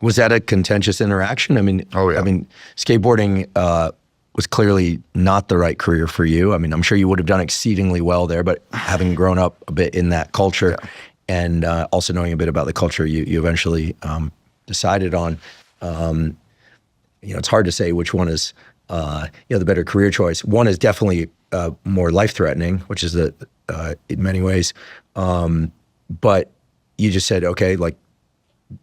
Was that a contentious interaction? I mean, Oh, yeah. I mean, skateboarding was clearly not the right career for you. I mean, I'm sure you would have done exceedingly well there, but having grown up a bit in that culture and also knowing a bit about the culture you eventually decided on, it's hard to say which one is the better career choice. One is definitely more life-threatening, which is in many ways. But you just said, okay, like,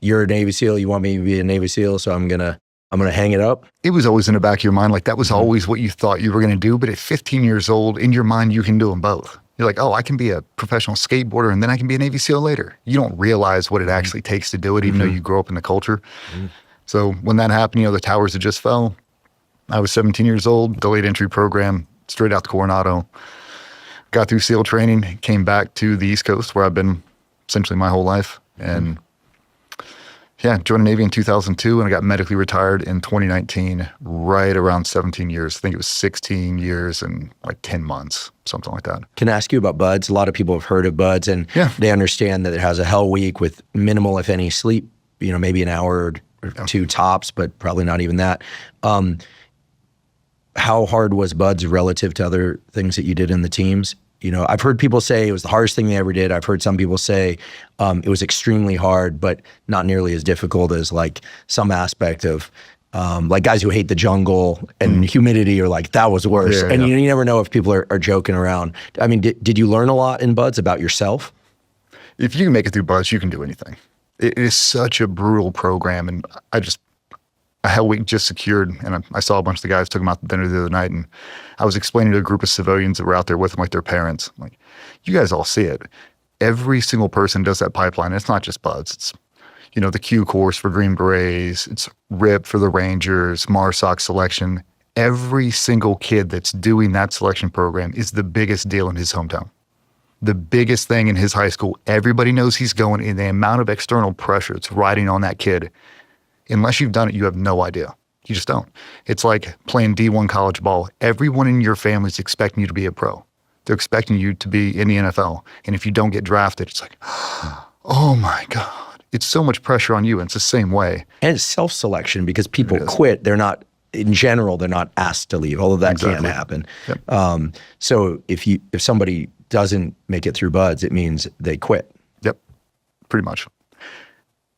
you're a Navy SEAL, you want me to be a Navy SEAL, so I'm gonna hang it up. It was always in the back of your mind, like that was always what you thought you were going to do. But at 15 years old, in your mind, you can do them both. You're like, oh, I can be a professional skateboarder and then I can be a Navy SEAL later. You don't realize what it actually takes to do it, even though you grow up in the culture. So when that happened, the towers had just fell. I was 17 years old, delayed entry program, straight out to Coronado. Got through SEAL training, came back to the East Coast where I've been essentially my whole life. And joined the Navy in 2002 and I got medically retired in 2019, right around 17 years. I think it was 16 years and like 10 months, something like that. Can I ask you about BUD/S? A lot of people have heard of BUD/S and they understand that it has a hell week with minimal, if any, sleep, maybe an hour or two tops, but probably not even that. How hard was BUD/S relative to other things that you did in the teams? I've heard people say it was the hardest thing they ever did. I've heard some people say it was extremely hard, but not nearly as difficult as like some aspect of like guys who hate the jungle and humidity are like, that was worse. And you never know if people are joking around. I mean, did you learn a lot in BUD/S about yourself? If you can make it through BUD/S, you can do anything. It is such a brutal program. And a hell week just secured, and I saw a bunch of the guys, took them out to dinner the other night, and I was explaining to a group of civilians that were out there with them, like their parents, I'm like, you guys all see it. Every single person does that pipeline. It's not just BUD/S. It's, the Q course for Green Berets. It's RIP for the Rangers, MARSOC selection. Every single kid that's doing that selection program is the biggest deal in his hometown. The biggest thing in his high school. Everybody knows he's going, and the amount of external pressure it's riding on that kid. Unless you've done it, you have no idea. You just don't. It's like playing D1 college ball. Everyone in your family is expecting you to be a pro. They're expecting you to be in the NFL. And if you don't get drafted, it's like, oh my God. It's so much pressure on you. And it's the same way. And it's self-selection because people quit. They're not, in general, they're not asked to leave, although that can happen. Yep. So if somebody doesn't make it through BUD/S, it means they quit. Yep, pretty much.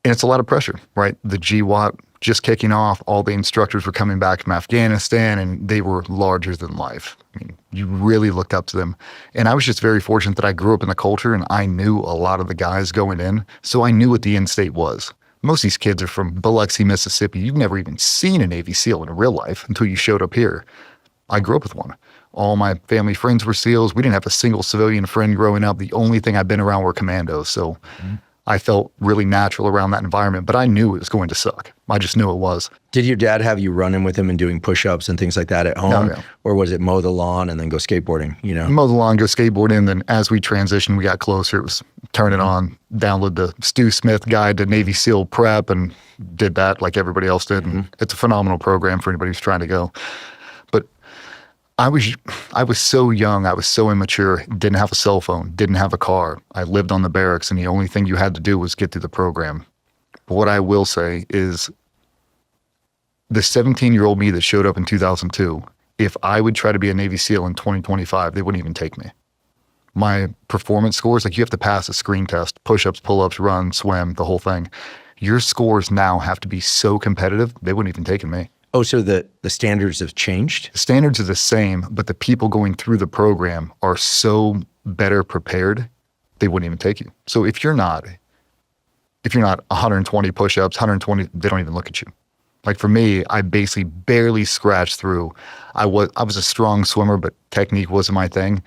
And it's a lot of pressure, right? The GWAT just kicking off, all the instructors were coming back from Afghanistan and they were larger than life. I mean, you really looked up to them. And I was just very fortunate that I grew up in the culture and I knew a lot of the guys going in. So I knew what the end state was. Most of these kids are from Biloxi, Mississippi. You've never even seen a Navy SEAL in real life until you showed up here. I grew up with one. All my family friends were SEALs. We didn't have a single civilian friend growing up. The only thing I've been around were commandos. So I felt really natural around that environment, but I knew it was going to suck. I just knew it was. Did your dad have you running with him and doing push-ups and things like that at home? Or was it mow the lawn and then go skateboarding, Mow the lawn, go skateboarding, and then as we transitioned, we got closer. It was turn it on, download the Stu Smith Guide to Navy SEAL Prep and did that like everybody else did. And it's a phenomenal program for anybody who's trying to go. But I was so young, I was so immature, didn't have a cell phone, didn't have a car. I lived on the barracks and the only thing you had to do was get through the program. But what I will say is the 17-year-old me that showed up in 2002, if I would try to be a Navy SEAL in 2025, they wouldn't even take me. My performance scores, like you have to pass a screen test, push-ups, pull-ups, run, swim, the whole thing. Your scores now have to be so competitive, they wouldn't even take me. Oh, so the standards have changed? The standards are the same, but the people going through the program are so better prepared, they wouldn't even take you. So if you're not 120 push-ups, 120, they don't even look at you. Like for me, I basically barely scratched through. I was a strong swimmer, but technique wasn't my thing.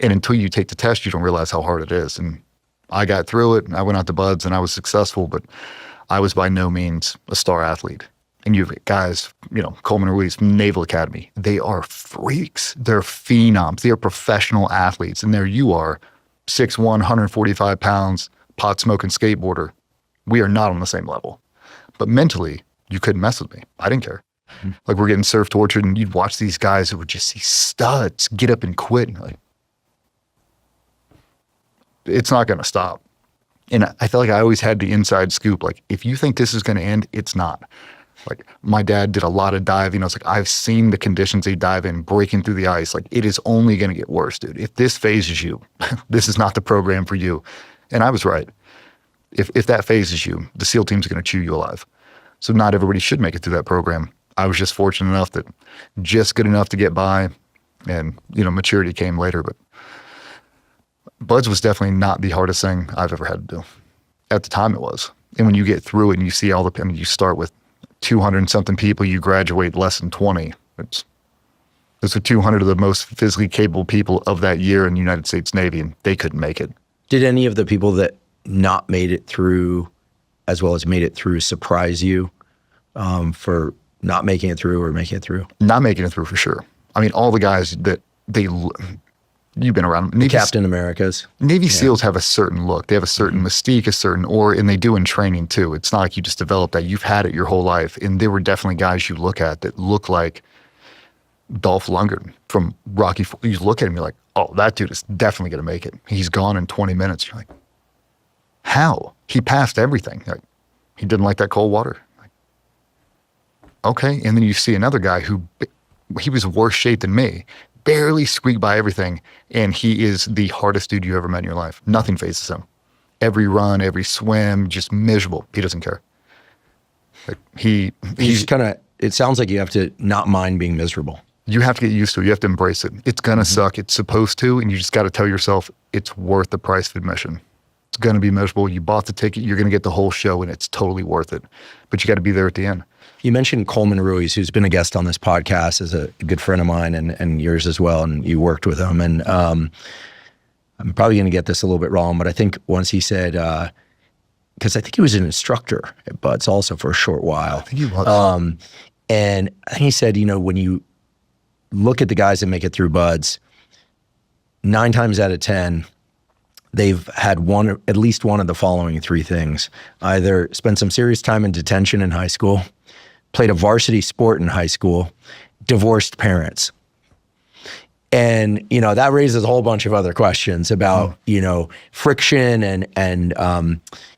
And until you take the test, you don't realize how hard it is. And I got through it, and I went out to BUD/S, and I was successful, but I was by no means a star athlete. And you have guys, Coleman Ruiz from Naval Academy. They are freaks. They're phenoms. They are professional athletes. And there you are, 6'1", 145 pounds, pot-smoking skateboarder. We are not on the same level. But mentally, you couldn't mess with me. I didn't care. Like we're getting surf tortured, and you'd watch these guys who would just see studs get up and quit. And like, it's not going to stop. And I felt like I always had the inside scoop. Like, if you think this is going to end, it's not. Like, my dad did a lot of diving. I was like, I've seen the conditions they dive in, breaking through the ice. Like, it is only going to get worse, dude. If this phases you, this is not the program for you. And I was right. If that phases you, the SEAL team's going to chew you alive. So not everybody should make it through that program. I was just fortunate enough that just good enough to get by, and, you know, maturity came later. But BUD/S was definitely not the hardest thing I've ever had to do. At the time it was. And when you get through it and you see all the, I mean, you start with 200 and something people, you graduate less than 20. Those are 200 of the most physically capable people of that year in the United States Navy, and they couldn't make it. Did any of the people that not made it through as well as made it through surprise you for not making it through or making it through? Not making it through for sure. I mean, all the guys that you've been around. Navy, Captain Americas. Navy SEALs have a certain look. They have a certain mystique, a certain aura, and they do in training too. It's not like you just develop that. You've had it your whole life. And there were definitely guys you look at that look like Dolph Lundgren from Rocky. You look at him, you're like, oh, that dude is definitely going to make it. He's gone in 20 minutes. You're like, how? He passed everything. Like, he didn't like that cold water. Like, okay. And then you see another guy who, he was worse shape than me, barely squeaked by everything, and he is the hardest dude you ever met in your life. Nothing phases him. Every run, every swim, just miserable. He doesn't care. Like, he's kind of, it sounds like you have to not mind being miserable. You have to get used to it. You have to embrace it. It's going to suck. It's supposed to, and you just got to tell yourself it's worth the price of admission. It's going to be miserable. You bought the ticket. You're going to get the whole show, and it's totally worth it. But you got to be there at the end. You mentioned Coleman Ruiz, who's been a guest on this podcast, is a good friend of mine and yours as well, and you worked with him. And I'm probably going to get this a little bit wrong, but I think once he said, because I think he was an instructor at BUD/S also for a short while. I think he was. And I think he said, you know, when you look at the guys that make it through BUD/S, 9 times out of 10, they've had at least one of the following 3 things. Either spent some serious time in detention in high school, played a varsity sport in high school, divorced parents. And, you know, that raises a whole bunch of other questions about, you know, friction and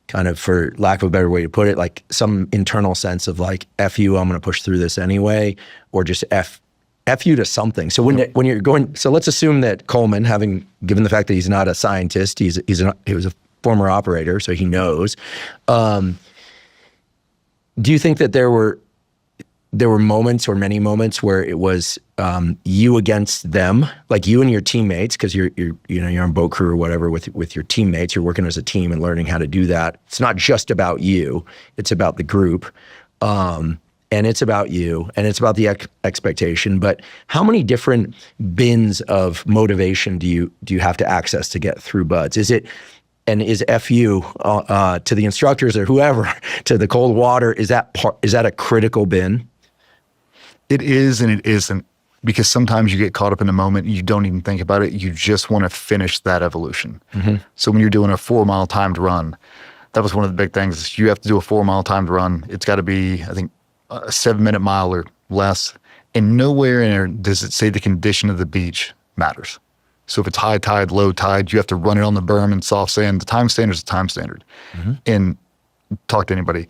kind of, for lack of a better way to put it, like some internal sense of like, F you, I'm going to push through this anyway, or just F you to something. So when you're going, so let's assume that Coleman, given the fact that he's not a scientist, he was a former operator, so he knows. Do you think that there were moments, or many moments, where it was you against them, like you and your teammates, because you're on boat crew or whatever with your teammates, you're working as a team and learning how to do that. It's not just about you, it's about the group. And it's about you, and it's about the expectation. But how many different bins of motivation do you have to access to get through BUD/S? Is F you to the instructors or whoever, to the cold water, is that a critical bin? It is and it isn't, because sometimes you get caught up in a moment and you don't even think about it. You just want to finish that evolution. Mm-hmm. So when you're doing a 4-mile timed run, that was one of the big things. Is you have to do a 4-mile timed run. It's got to be, I think, a 7-minute mile or less. And nowhere in there does it say the condition of the beach matters. So if it's high tide, low tide, you have to run it on the berm and soft sand. The time standard is the time standard. Mm-hmm. And talk to anybody.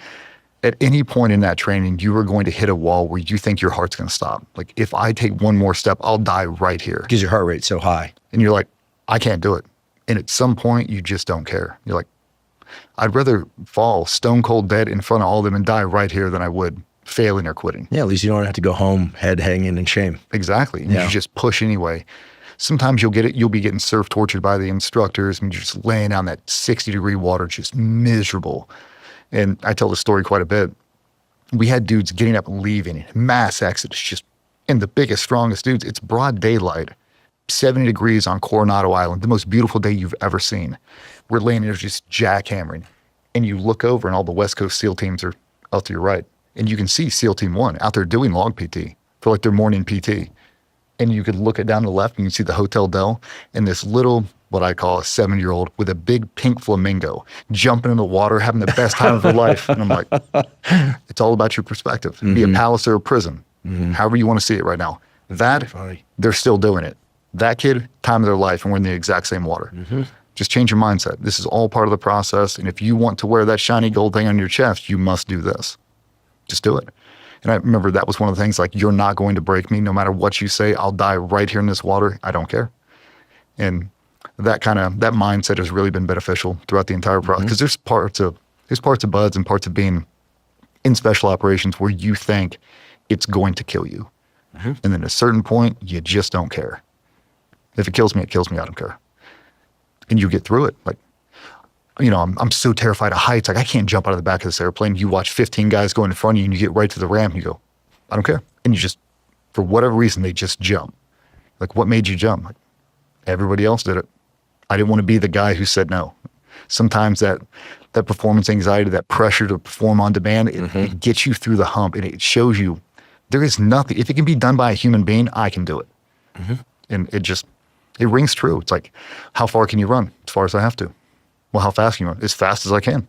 At any point in that training, you are going to hit a wall where you think your heart's going to stop. Like, if I take one more step, I'll die right here. Because your heart rate's so high. And you're like, I can't do it. And at some point, you just don't care. You're like, I'd rather fall stone cold dead in front of all of them and die right here than I would failing or quitting. Yeah, at least you don't have to go home head hanging in shame. Exactly. And you just push anyway. Sometimes you'll be getting surf tortured by the instructors, and you're just laying down that 60-degree water, just miserable. And I tell the story quite a bit. We had dudes getting up and leaving, mass exodus, just, and the biggest, strongest dudes, it's broad daylight, 70 degrees on Coronado Island, the most beautiful day you've ever seen. We're laying there just jackhammering. And you look over and all the West Coast SEAL teams are out to your right. And you can see SEAL Team 1 out there doing log PT for like their morning PT. And you could look it down to the left and you can see the Hotel Del and this little, what I call a 7-year-old with a big pink flamingo jumping in the water, having the best time of their life. And I'm like, it's all about your perspective. Mm-hmm. Be a palace or a prison, however you want to see it right now. That, they're still doing it. That kid, time of their life, and we're in the exact same water. Mm-hmm. Just change your mindset. This is all part of the process. And if you want to wear that shiny gold thing on your chest, you must do this. Just do it. And I remember that was one of the things, like, you're not going to break me. No matter what you say, I'll die right here in this water. I don't care. And that mindset has really been beneficial throughout the entire process. Because there's parts of BUD/S and parts of being in special operations where you think it's going to kill you. And then at a certain point, you just don't care. If it kills me, it kills me. I don't care. And you get through it. Like, you know, I'm so terrified of heights. Like, I can't jump out of the back of this airplane. You watch 15 guys go in front of you and you get right to the ramp and you go, I don't care. And you just, for whatever reason, they just jump. Like, what made you jump? Like, everybody else did it. I didn't want to be the guy who said no. Sometimes that performance anxiety, that pressure to perform on demand, it gets you through the hump, and it shows you there is nothing. If it can be done by a human being, I can do it. And it rings true. It's like, how far can you run? As far as I have to. Well, how fast can you run? As fast as I can.